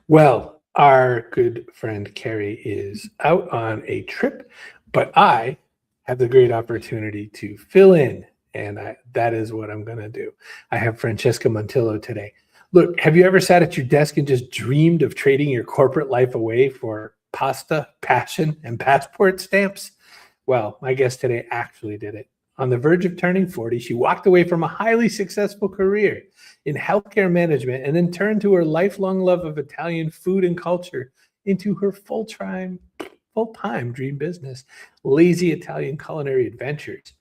Well, our good friend Carrie is out on a trip, but I have the great opportunity to fill in, and that is what I'm going to do. I have Francesca Montillo today. Look, have you ever sat at your desk and just dreamed of trading your corporate life away for pasta, passion, and passport stamps? Well, my guest today actually did it. On the verge of turning 40, she walked away from a highly successful career in healthcare management and then turned to her lifelong love of Italian food and culture into her full-time dream business, Lazy Italian Culinary Adventures.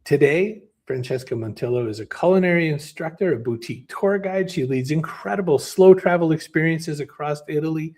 Today, Francesca Montillo is a culinary instructor, a boutique tour guide. She leads incredible slow travel experiences across Italy,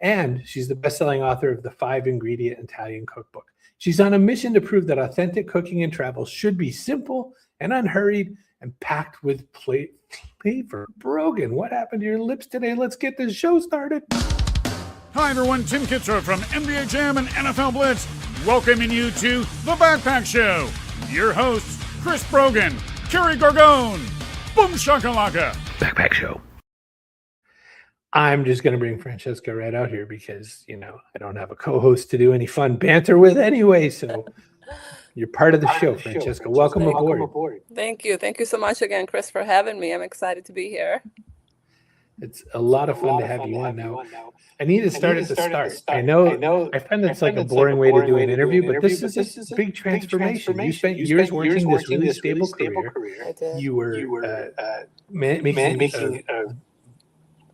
and she's the best-selling author of the 5-ingredient Italian Cookbook. She's on a mission to prove that authentic cooking and travel should be simple and unhurried and packed with flavor. Brogan, what happened to your lips today? Let's get this show started. Hi everyone, Tim Kitzer from NBA Jam and NFL Blitz, welcoming you to The Backpack Show. Your hosts, Chris Brogan, Carrie Gargone, Boom Shakalaka. Backpack Show. I'm just going to bring Francesca right out here because, I don't have a co-host to do any fun banter with anyway. So you're part of the show, Francesca. Welcome aboard. Thank you. Thank you so much again, Chris, for having me. I'm excited to be here. It's a lot of fun to have you on now. I need to start at the start. I find that's like a boring way to do an interview, but this is a big transformation. You spent years working this really stable career. You were making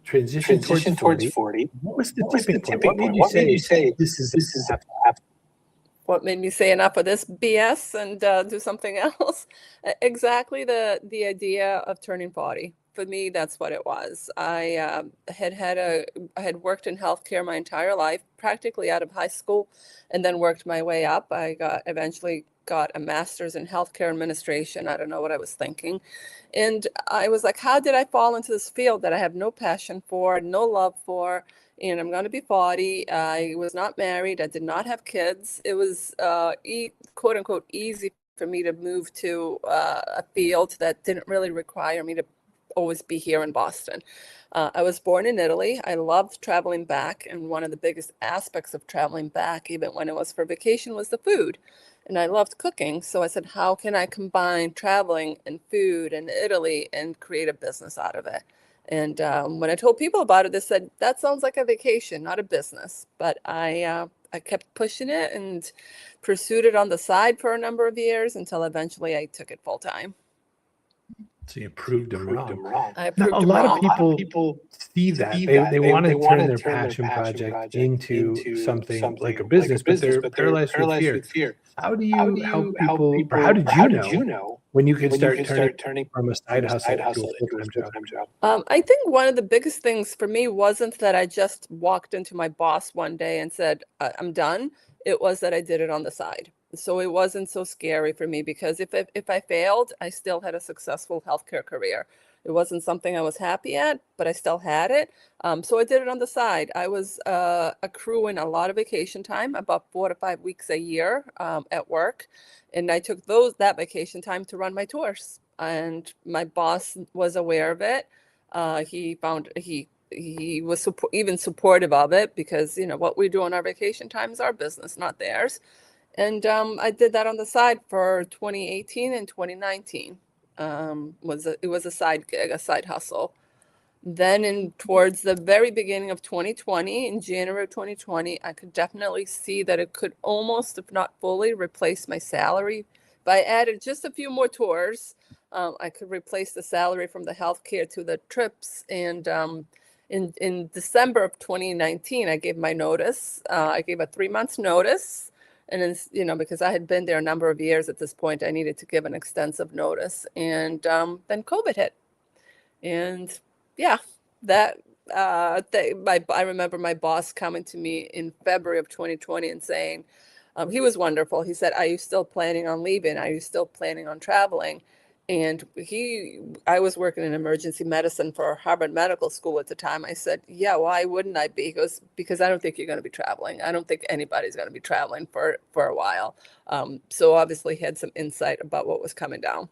transition towards 40. What was the tipping point? What made you say this is happening? What made me say enough of this BS and do something else? Exactly the idea of turning 40. For me, that's what it was. I had worked in healthcare my entire life, practically out of high school, and then worked my way up. I eventually got a master's in healthcare administration. I don't know what I was thinking. And I was like, how did I fall into this field that I have no passion for, no love for? And I'm going to be 40. I was not married. I did not have kids. It was quote unquote easy for me to move to a field that didn't really require me to always be here in Boston. I was born in Italy. I loved traveling back. And one of the biggest aspects of traveling back, even when it was for vacation, was the food. And I loved cooking. So I said, how can I combine traveling and food in Italy and create a business out of it? And when I told people about it, they said, that sounds like a vacation, not a business. But I kept pushing it and pursued it on the side for a number of years until eventually I took it full time. So you proved them wrong. I proved a them lot wrong. of people see that. They want to turn their passion project into something like a business, but they're paralyzed with fear. How do you help people, or how did you know when you could start turning from a side hustle to a full-time job? I think one of the biggest things for me wasn't that I just walked into my boss one day and said, I'm done. It was that I did it on the side. So it wasn't so scary for me because if I failed, I still had a successful healthcare career. It wasn't something I was happy at, but I still had it. So I did it on the side. I was accruing a lot of vacation time, about 4 to 5 weeks a year at work. And I took that vacation time to run my tours. And my boss was aware of it. He was even supportive of it because, what we do on our vacation time is our business, not theirs. And I did that on the side for 2018 and 2019. It was a side gig, a side hustle. Then towards the very beginning of 2020, in January of 2020, I could definitely see that it could almost, if not fully, replace my salary. If I added just a few more tours, I could replace the salary from the healthcare to the trips. And in December of 2019, I gave my notice. I gave a 3 months notice. And then, because I had been there a number of years at this point, I needed to give an extensive notice. And then COVID hit. And yeah, I remember my boss coming to me in February of 2020 and saying, he was wonderful. He said, are you still planning on leaving? Are you still planning on traveling? And I was working in emergency medicine for Harvard Medical School at the time. I said, yeah, why wouldn't I be? He goes, because I don't think you're going to be traveling. I don't think anybody's going to be traveling for a while. So obviously he had some insight about what was coming down.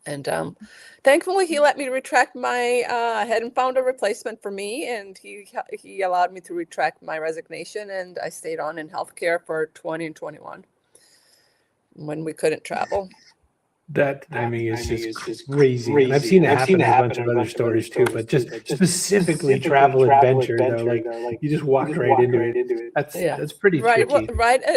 And thankfully, he let me retract my. I hadn't found a replacement for me, and he allowed me to retract my resignation, and I stayed on in healthcare for 20 and 21 when we couldn't travel. That timing is just crazy. And I've seen it happen in a bunch of other stories too, but just specifically travel adventure though, like you just walked right into it. That's pretty right. tricky.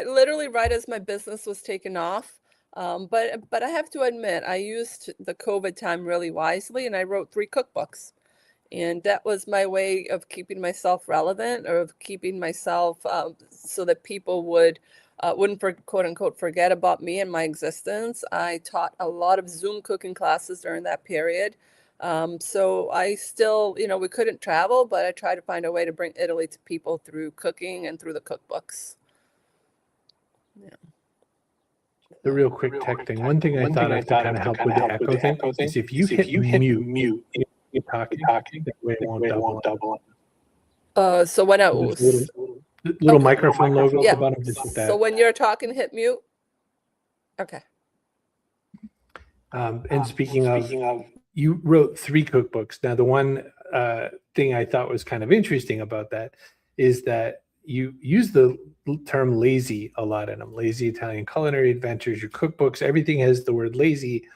Literally right as my business was taking off. But I have to admit, I used the COVID time really wisely, and I wrote 3 cookbooks. And that was my way of keeping myself relevant, or of keeping myself so that people wouldn't quote unquote forget about me and my existence. I taught a lot of Zoom cooking classes during that period. So I still, we couldn't travel, but I tried to find a way to bring Italy to people through cooking and through the cookbooks. Yeah. The real quick tech thing. One thing I thought of to kind of help with the echo thing is if you hit mute, you're talking, that way it won't double. So when I was little microphone logo at the bottom, just with that. So when you're talking, hit mute. Okay. And speaking of, you wrote 3 cookbooks. Now, the one thing I thought was kind of interesting about that is that you use the term lazy a lot in them. Lazy Italian Culinary Adventures, your cookbooks, everything has the word lazy.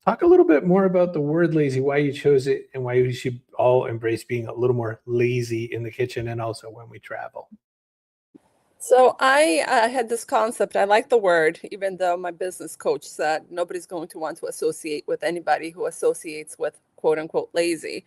Talk a little bit more about the word lazy, why you chose it, and why we should all embrace being a little more lazy in the kitchen and also when we travel. So I had this concept. I like the word, even though my business coach said nobody's going to want to associate with anybody who associates with quote unquote lazy.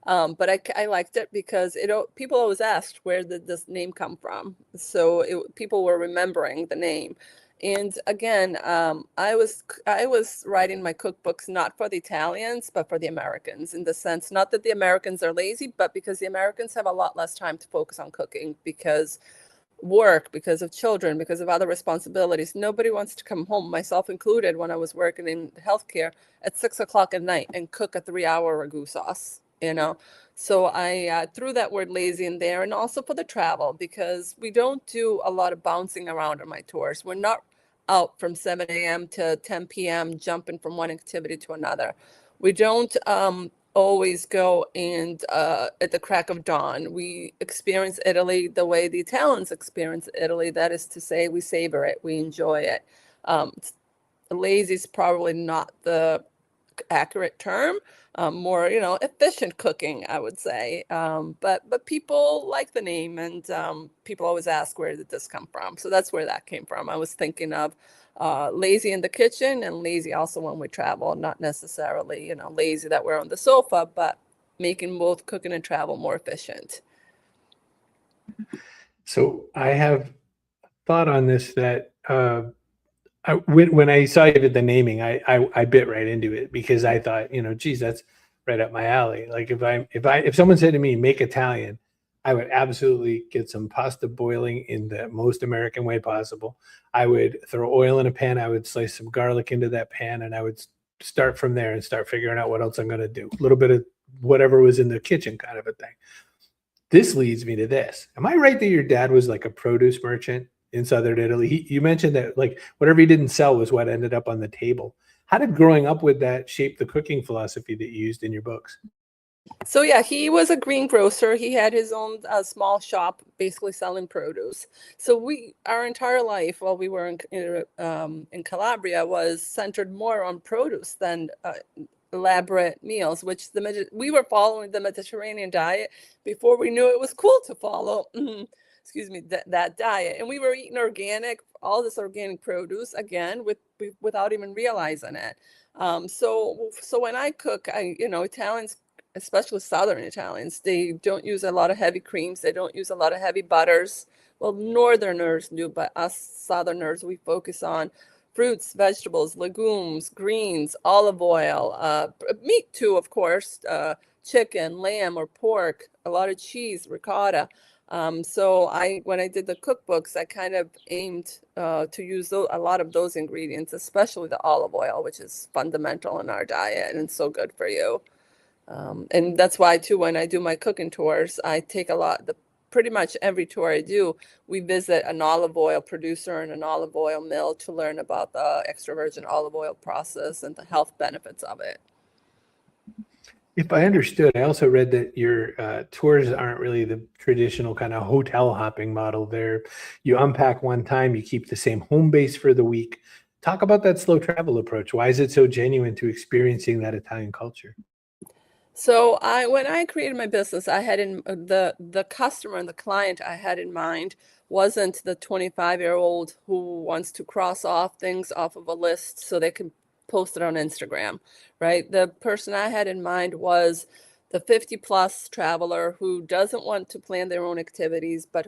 But I liked it because people always asked, where did this name come from? So people were remembering the name. And again, I was writing my cookbooks not for the Italians, but for the Americans, in the sense, not that the Americans are lazy, but because the Americans have a lot less time to focus on cooking because work, because of children, because of other responsibilities. Nobody wants to come home, myself included, when I was working in healthcare at 6 o'clock at night and cook a 3-hour ragu sauce, So I threw that word lazy in there, and also for the travel, because we don't do a lot of bouncing around on my tours. We're not out from 7 a.m. to 10 p.m. jumping from one activity to another. We don't always go and at the crack of dawn. We experience Italy the way the Italians experience Italy. That is to say, we savor it, we enjoy it. Lazy is probably not the accurate term. More, efficient cooking, I would say. But people like the name, and people always ask, where did this come from? So that's where that came from. I was thinking of lazy in the kitchen and lazy also when we travel, not necessarily, lazy that we're on the sofa, but making both cooking and travel more efficient. So I have thought on this that when I saw you did the naming, I bit right into it because I thought, geez, that's right up my alley. Like if someone said to me, make Italian, I would absolutely get some pasta boiling in the most American way possible. I would throw oil in a pan. I would slice some garlic into that pan, and I would start from there and start figuring out what else I'm going to do. A little bit of whatever was in the kitchen kind of a thing. This leads me to this. Am I right that your dad was like a produce merchant in Southern Italy? You mentioned that like whatever he didn't sell was what ended up on the table. How did growing up with that shape the cooking philosophy that you used in your books? So yeah, he was a greengrocer. He had his own small shop, basically selling produce. So our entire life while we were in Calabria was centered more on produce than elaborate meals, which we were following the Mediterranean diet before we knew it was cool to follow. Excuse me, that diet. And we were eating organic, all this organic produce, again, without even realizing it. So when I cook, Italians, especially Southern Italians, they don't use a lot of heavy creams. They don't use a lot of heavy butters. Well, Northerners do, but us Southerners, we focus on fruits, vegetables, legumes, greens, olive oil, meat too, of course, chicken, lamb, or pork, a lot of cheese, ricotta. So when I did the cookbooks, I kind of aimed to use a lot of those ingredients, especially the olive oil, which is fundamental in our diet and so good for you. And that's why too, when I do my cooking tours, I take the pretty much every tour I do, we visit an olive oil producer and an olive oil mill to learn about the extra virgin olive oil process and the health benefits of it. If I understood, I also read that your tours aren't really the traditional kind of hotel hopping model there. You unpack one time, you keep the same home base for the week. Talk about that slow travel approach. Why is it so genuine to experiencing that Italian culture? So when I created my business, I had in the customer and the client I had in mind wasn't the 25-year-old who wants to cross off things off of a list so they can post it on Instagram, right? The person I had in mind was the 50 plus traveler who doesn't want to plan their own activities, but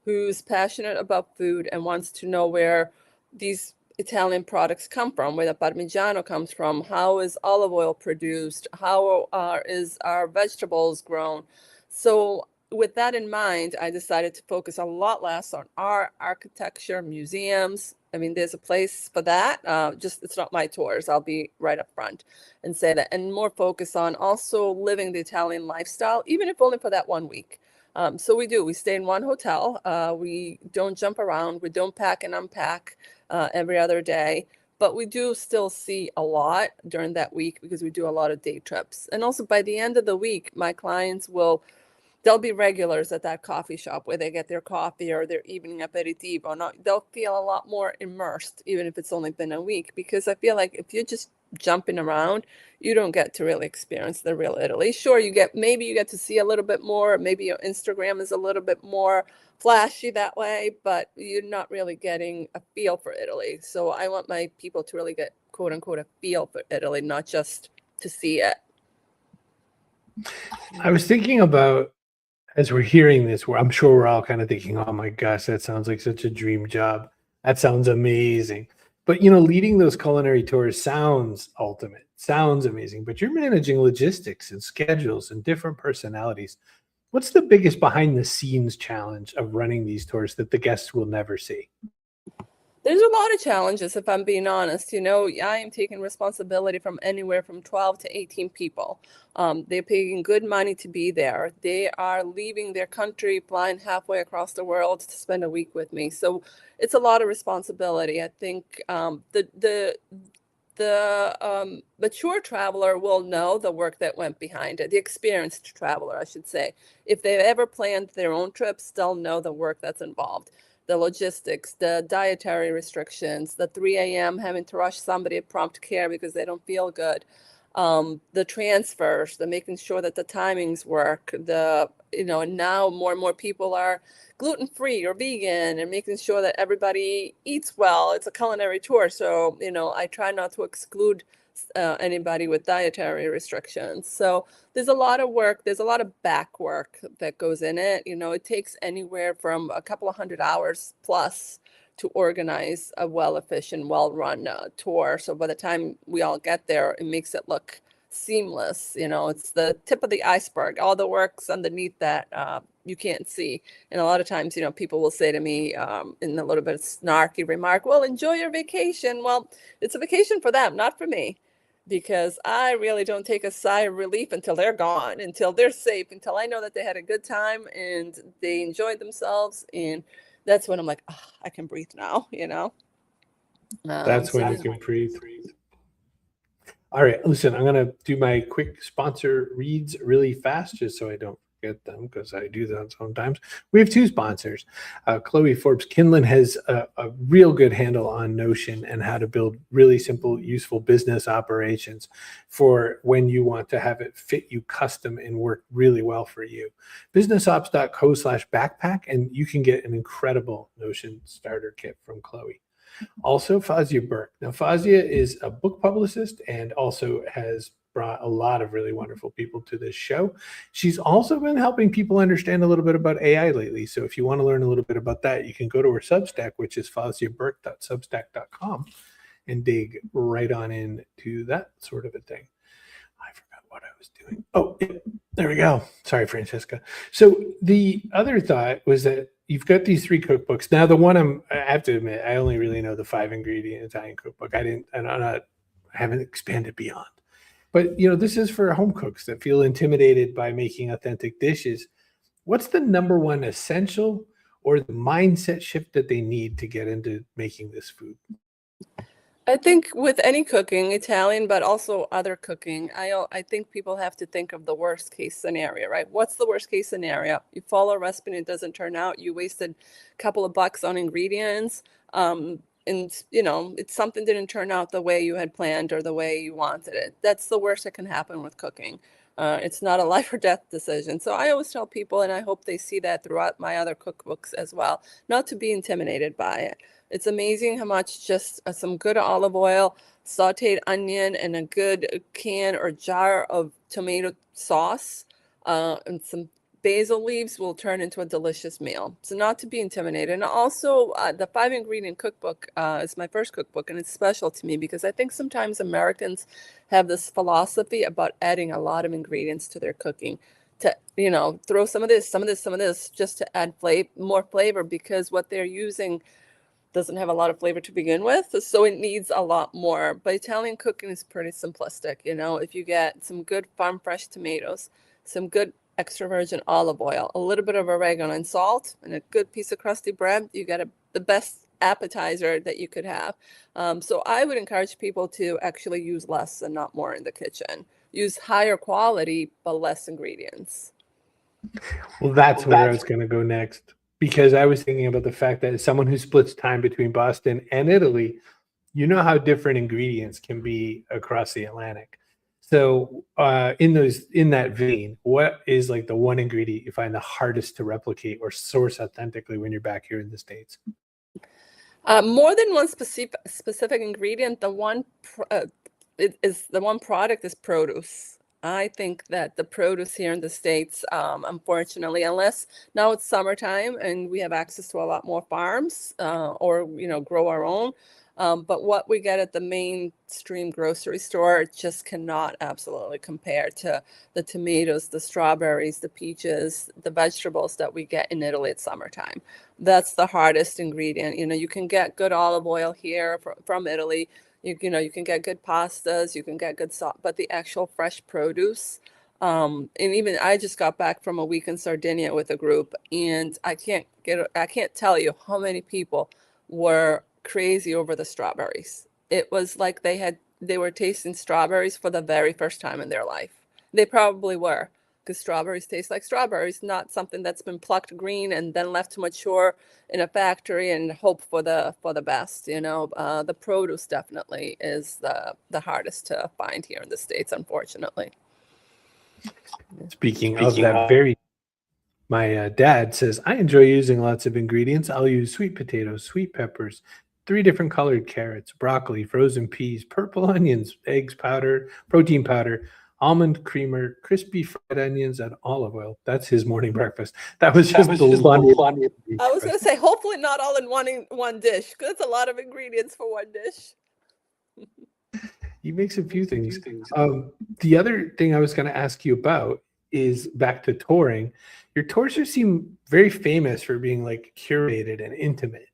who's passionate about food and wants to know where these Italian products come from, where the Parmigiano comes from, how is olive oil produced, how is our vegetables grown. So with that in mind, I decided to focus a lot less on art, architecture, museums. I mean, there's a place for that. Just it's not my tours. I'll be right up front and say that, and more focus on also living the Italian lifestyle, even if only for that 1 week. So we stay in one hotel. We don't jump around. We don't pack and unpack every other day, but we do still see a lot during that week because we do a lot of day trips. And also by the end of the week, my clients they'll be regulars at that coffee shop where they get their coffee or their evening aperitivo. They'll feel a lot more immersed, even if it's only been a week, because I feel like if you're just jumping around, you don't get to really experience the real Italy. Sure, maybe you get to see a little bit more. Maybe your Instagram is a little bit more flashy that way, but you're not really getting a feel for Italy. So I want my people to really get, quote unquote, a feel for Italy, not just to see it. I was thinking about, as we're hearing this, I'm sure we're all kind of thinking, oh my gosh, that sounds like such a dream job. That sounds amazing. But, leading those culinary tours sounds ultimate, sounds amazing, but you're managing logistics and schedules and different personalities. What's the biggest behind the scenes challenge of running these tours that the guests will never see? There's a lot of challenges, if I'm being honest. I am taking responsibility from anywhere from 12 to 18 people. They're paying good money to be there. They are leaving their country, flying halfway across the world to spend a week with me. So it's a lot of responsibility. I think the mature traveler will know the work that went behind it. The experienced traveler, I should say. If they've ever planned their own trips, they'll know the work that's involved. The logistics, the dietary restrictions, the 3 a.m. having to rush somebody at prompt care because they don't feel good, the transfers, the making sure that the timings work, and now more and more people are gluten-free or vegan, and making sure that everybody eats well. It's a culinary tour, so I try not to exclude anybody with dietary restrictions. So there's a lot of work. There's a lot of back work that goes in it. It takes anywhere from a couple of 100 hours plus to organize a well-efficient, well-run tour. So by the time we all get there, it makes it look seamless. It's the tip of the iceberg. All the work's underneath that you can't see. And a lot of times, people will say to me in a little bit of snarky remark, well, enjoy your vacation. Well, it's a vacation for them, not for me, because I really don't take a sigh of relief until they're gone, until they're safe, until I know that they had a good time and they enjoyed themselves. And that's when I'm like, oh, I can breathe now, That's when you can breathe. All right, listen, I'm going to do my quick sponsor reads really fast just so I don't forget them, because I do that sometimes. We have two sponsors. Chloe Forbes Kinlan has a real good handle on Notion and how to build really simple, useful business operations for when you want to have it fit you custom and work really well for you. businessops.co/backpack, and you can get an incredible Notion starter kit from Chloe. Also, Fazia Burke. Now, Fazia is a book publicist and also has brought a lot of really wonderful people to this show. She's also been helping people understand a little bit about AI lately. So if you want to learn a little bit about that, you can go to her Substack, which is faziaburke.substack.com, and dig right on into that sort of a thing. I forgot what I was doing. Oh, yeah, there we go. Sorry, Francesca. So the other thought was that you've got these 3 cookbooks. Now, the one I have to admit, I only really know the 5-ingredient Italian cookbook. I haven't expanded beyond. But, this is for home cooks that feel intimidated by making authentic dishes. what's the number one essential or the mindset shift that they need to get into making this food? I think with any cooking, Italian, but also other cooking, I think people have to think of the worst case scenario, right? What's the worst case scenario? You follow a recipe and it doesn't turn out. You wasted a couple of bucks on ingredients, and it's something didn't turn out the way you had planned or the way you wanted it. That's the worst that can happen with cooking. It's not a life or death decision. So I always tell people, and I hope they see that throughout my other cookbooks as well, not to be intimidated by it. It's amazing how much just some good olive oil, sauteed onion, and a good can or jar of tomato sauce, and some basil leaves will turn into a delicious meal. So not to be intimidated. And also, the 5 ingredient cookbook is my first cookbook, and it's special to me because I think sometimes Americans have this philosophy about adding a lot of ingredients to their cooking. To throw some of this, some of this, some of this, just to add more flavor, because what they're using doesn't have a lot of flavor to begin with, so it needs a lot more. But Italian cooking is pretty simplistic. If you get some good farm fresh tomatoes, some good extra virgin olive oil, a little bit of oregano and salt, and a good piece of crusty bread, you get the best appetizer that you could have. So I would encourage people to actually use less and not more in the kitchen. Use higher quality, but less ingredients. Well, that's where I was going to go next, because I was thinking about the fact that as someone who splits time between Boston and Italy, you know how different ingredients can be across the Atlantic. So in that vein, what is like the one ingredient you find the hardest to replicate or source authentically when you're back here in the States? More than one specific ingredient. The one product is produce. I think that the produce here in the States, unfortunately, unless now it's summertime and we have access to a lot more farms, or grow our own. But what we get at the mainstream grocery store just cannot absolutely compare to the tomatoes, the strawberries, the peaches, the vegetables that we get in Italy at summertime. That's the hardest ingredient. You can get good olive oil here from Italy. You can get good pastas, you can get good salt, but the actual fresh produce, and even I just got back from a week in Sardinia with a group, and I can't tell you how many people were crazy over the strawberries. It was like they were tasting strawberries for the very first time in their life. They probably were, because strawberries taste like strawberries, not something that's been plucked green and then left to mature in a factory and hope for the best. The produce definitely is the hardest to find here in the States, unfortunately. Speaking of that, my dad says, I enjoy using lots of ingredients. I'll use sweet potatoes, sweet peppers, 3 different colored carrots, broccoli, frozen peas, purple onions, eggs powder, protein powder, almond creamer, crispy fried onions, and olive oil. That's his morning breakfast. That was just the laundry. I was going to say, hopefully not all in one dish, because it's a lot of ingredients for one dish. He makes a few things. The other thing I was going to ask you about is back to touring. Your tours seem very famous for being like curated and intimate.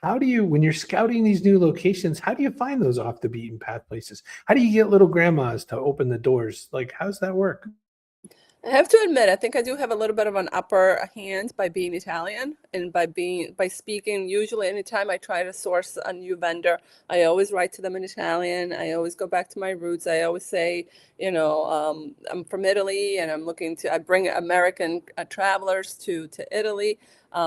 How do you, when you're scouting these new locations, how do you find those off the beaten path places? How do you get little grandmas to open the doors? Like, how's that work? I have to admit, I think I do have a little bit of an upper hand by being Italian and by speaking. Usually, anytime I try to source a new vendor, I always write to them in Italian. I always go back to my roots. I always say, I'm from Italy and I bring American travelers to Italy.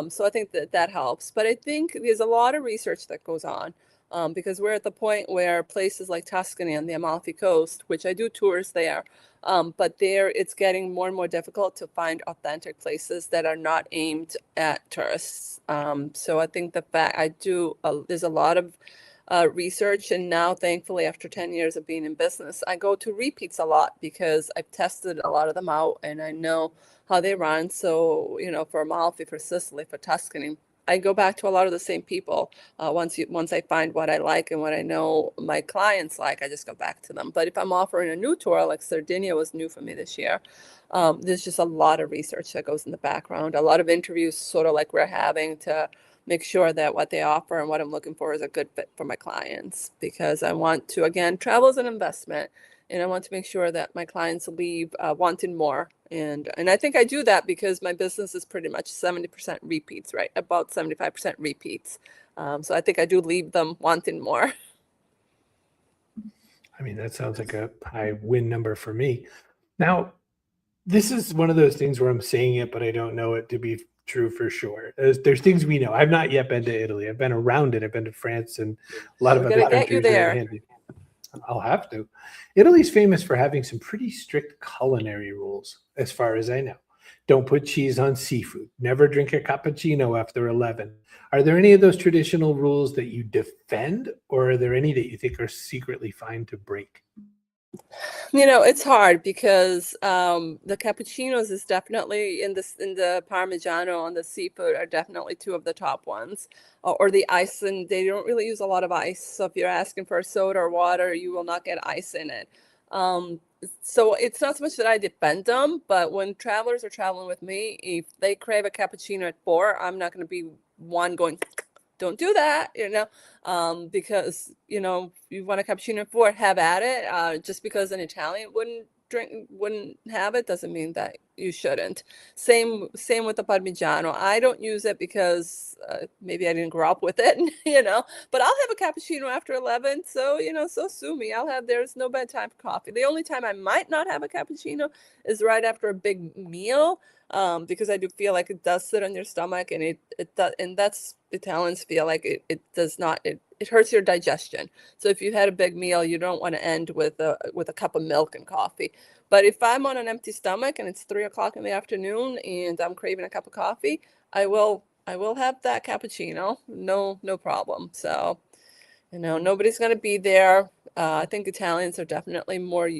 So I think that helps. But I think there's a lot of research that goes on. Because we're at the point where places like Tuscany and the Amalfi Coast, which I do tours there, but there it's getting more and more difficult to find authentic places that are not aimed at tourists. So I think the fact there's a lot of research, and now thankfully after 10 years of being in business, I go to repeats a lot because I've tested a lot of them out and I know how they run. So, for Amalfi, for Sicily, for Tuscany, I go back to a lot of the same people. Once I find what I like and what I know my clients like, I just go back to them. But if I'm offering a new tour, like Sardinia was new for me this year, there's just a lot of research that goes in the background, a lot of interviews, sort of like we're having, to make sure that what they offer and what I'm looking for is a good fit for my clients. Because I want to, again, travel is an investment, and I want to make sure that my clients leave wanting more. And I think I do that because my business is pretty much 70% repeats, right? About 75% repeats. So I think I do leave them wanting more. I mean, that sounds like a high win number for me. Now, this is one of those things where I'm saying it, but I don't know it to be true for sure. There's things we know. I've not yet been to Italy. I've been around it. I've been to France and a lot of We're other gonna get you countries right there. handy. I'll have to. Italy's famous for having some pretty strict culinary rules, as far as I know. Don't put cheese on seafood. Never drink a cappuccino after 11. Are there any of those traditional rules that you defend, or are there any that you think are secretly fine to break? It's hard because the cappuccinos is definitely in the Parmigiano and the seafood are definitely two of the top ones. Or the ice, and they don't really use a lot of ice. So if you're asking for a soda or water, you will not get ice in it. Um, so it's not so much that I defend them, but when travelers are traveling with me, if they crave a cappuccino at 4, I'm not going to be one going, don't do that. Because you want a cappuccino for it, have at it. Just because an Italian wouldn't have it doesn't mean that you shouldn't. Same with the Parmigiano. I don't use it because maybe I didn't grow up with it, But I'll have a cappuccino after 11, so sue me. There's no bad time for coffee. The only time I might not have a cappuccino is right after a big meal. Because I do feel like it does sit on your stomach, and it does, and that's Italians feel like it does not, it hurts your digestion. So if you had a big meal, you don't want to end with a cup of milk and coffee. But if I'm on an empty stomach and it's 3 o'clock in the afternoon and I'm craving a cup of coffee, I will have that cappuccino, no problem. So nobody's going to be there. I think Italians are definitely more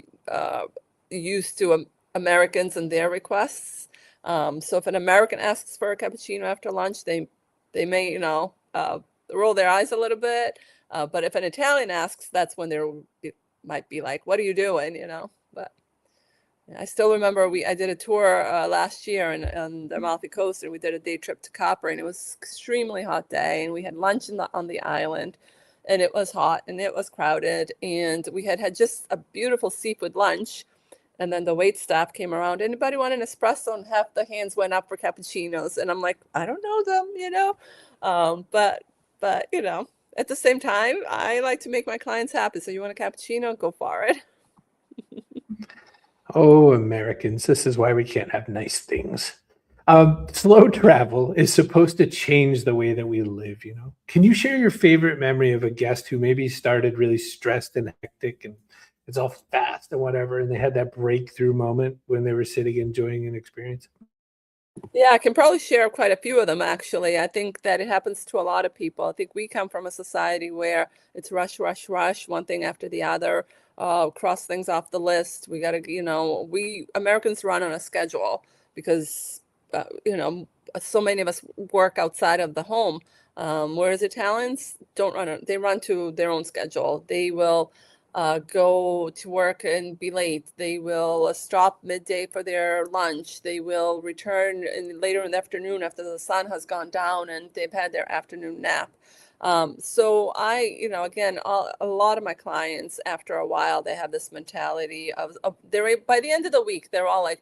used to Americans and their requests. So if an American asks for a cappuccino after lunch, they may, roll their eyes a little bit. But if an Italian asks, that's when it might be like, what are you doing? But I still remember I did a tour last year on the Amalfi Coast, and we did a day trip to Capri, and it was extremely hot day, and we had lunch on the island, and it was hot and it was crowded, and we had just a beautiful seafood lunch. And then the wait staff came around. Anybody want an espresso? And half the hands went up for cappuccinos. And I'm like, I don't know them. But at the same time, I like to make my clients happy. So you want a cappuccino? Go for it. Oh, Americans, this is why we can't have nice things. Slow travel is supposed to change the way that we live. Can you share your favorite memory of a guest who maybe started really stressed and hectic, and it's all fast and whatever, and they had that breakthrough moment when they were sitting enjoying an experience? Yeah, I can probably share quite a few of them, actually. I think that it happens to a lot of people. I think we come from a society where it's rush, rush, rush, one thing after the other, cross things off the list. We got to, we Americans run on a schedule because, so many of us work outside of the home. Whereas Italians don't they run to their own schedule. They will go to work and be late. They will stop midday for their lunch. They will return later in the afternoon after the sun has gone down and they've had their afternoon nap. So again, a lot of my clients, after a while, they have this mentality of by the end of the week, they're all like,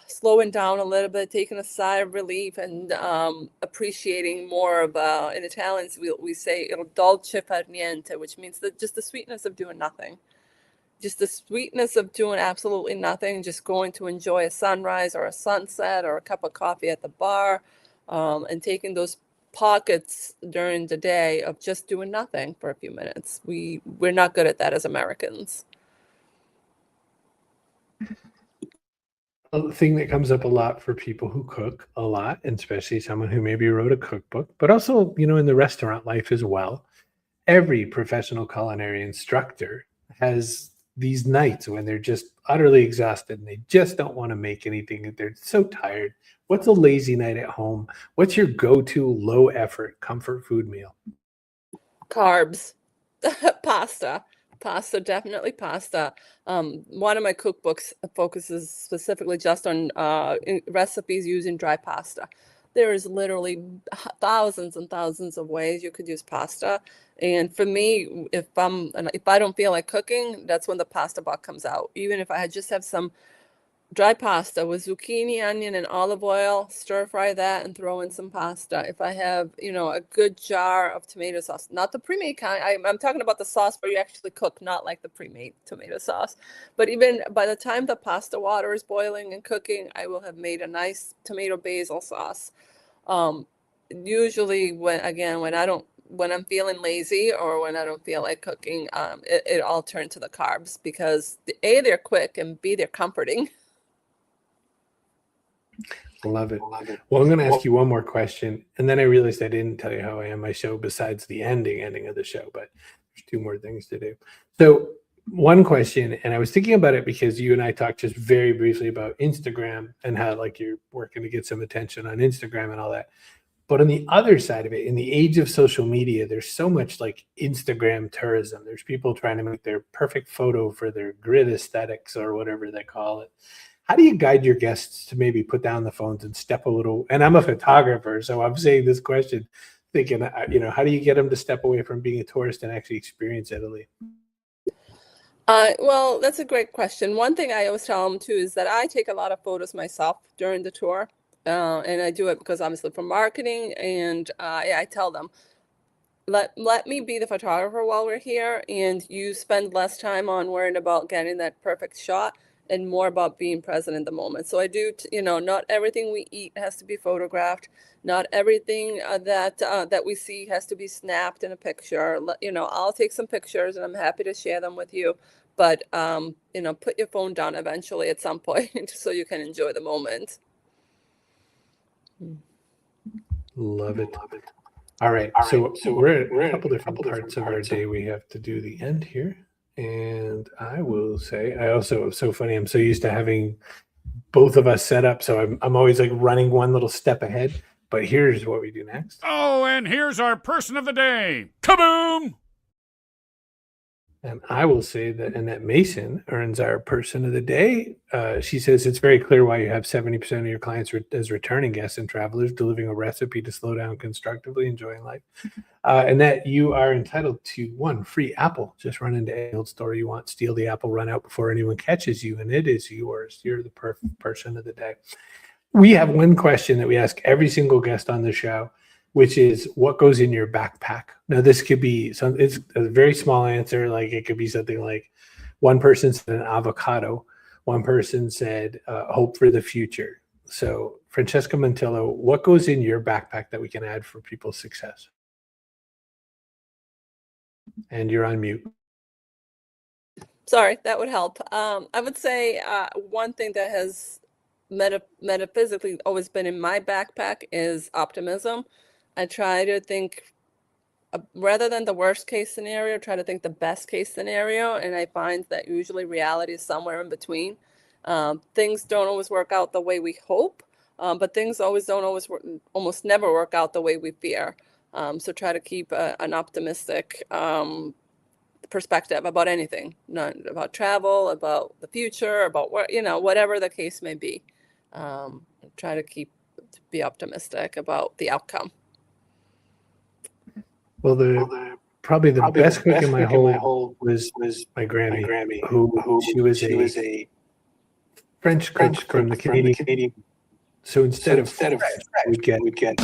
slowing down a little bit, taking a sigh of relief, and appreciating more of, in Italians, we say il dolce far niente, which means just the sweetness of doing nothing. Just the sweetness of doing absolutely nothing, just going to enjoy a sunrise or a sunset or a cup of coffee at the bar, and taking those pockets during the day of just doing nothing for a few minutes. We're not good at that as Americans. A thing that comes up a lot for people who cook a lot, and especially someone who maybe wrote a cookbook, but also, in the restaurant life as well. Every professional culinary instructor has these nights when they're just utterly exhausted and they just don't want to make anything. They're so tired. What's a lazy night at home? What's your go-to low effort comfort food meal? Carbs. Pasta, definitely pasta. One of my cookbooks focuses specifically just on recipes using dry pasta. There is literally thousands and thousands of ways you could use pasta. And for me, if I don't feel like cooking, that's when the pasta box comes out. Even if I just have some dry pasta with zucchini, onion, and olive oil, stir fry that and throw in some pasta. If I have, a good jar of tomato sauce, not the pre-made kind, I'm talking about the sauce where you actually cook, not like the pre-made tomato sauce. But even by the time the pasta water is boiling and cooking, I will have made a nice tomato basil sauce. Usually when I'm feeling lazy or when I don't feel like cooking, it all turns to the carbs because A, they're quick, and B, they're comforting. Love it. Well, I'm going to ask you one more question, and then I realized I didn't tell you how I end my show besides the ending of the show, but there's two more things to do. So one question, and I was thinking about it because you and I talked just very briefly about Instagram and how like you're working to get some attention on Instagram and all that. But on the other side of it, in the age of social media, there's so much like Instagram tourism. There's people trying to make their perfect photo for their grid aesthetics or whatever they call it. How do you guide your guests to maybe put down the phones and step a little? And I'm a photographer, so I'm saying this question thinking, how do you get them to step away from being a tourist and actually experience Italy? Well, that's a great question. One thing I always tell them too is that I take a lot of photos myself during the tour. And I do it because obviously for marketing, and I tell them, let me be the photographer while we're here, and you spend less time on worrying about getting that perfect shot and more about being present in the moment. So I do, not everything we eat has to be photographed. Not everything that we see has to be snapped in a picture. I'll take some pictures and I'm happy to share them with you. But, put your phone down eventually at some point so you can enjoy the moment. Love it. All right. So we're at a couple different parts of our day. We have to do the end here. And I will say, it's so funny. I'm so used to having both of us set up. So I'm always like running one little step ahead. But here's what we do next. Oh, and here's our person of the day. Kaboom! And I will say that Annette Mason earns our person of the day. She says, it's very clear why you have 70% of your clients as returning guests and travelers, delivering a recipe to slow down constructively, enjoying life. Annette, you are entitled to one free apple. Just run into any old store you want, steal the apple, run out before anyone catches you, and it is yours. You're the perfect person of the day. We have one question that we ask every single guest on the show, which is what goes in your backpack. Now, this could be it's a very small answer. Like it could be something like one person said an avocado. One person said hope for the future. So Francesca Montillo, what goes in your backpack that we can add for people's success? And you're on mute. Sorry, that would help. I would say one thing that has metaphysically always been in my backpack is optimism. I try to think, rather than the worst case scenario, try to think the best case scenario. And I find that usually reality is somewhere in between. Things don't always work out the way we hope, but things almost never work out the way we fear. So try to keep an optimistic perspective about anything, not about travel, about the future, about whatever the case may be. Try to be optimistic about the outcome. Well, probably the best cook in my whole was my Grammy, who she was a French cook from the Canadian. So instead of French, we'd get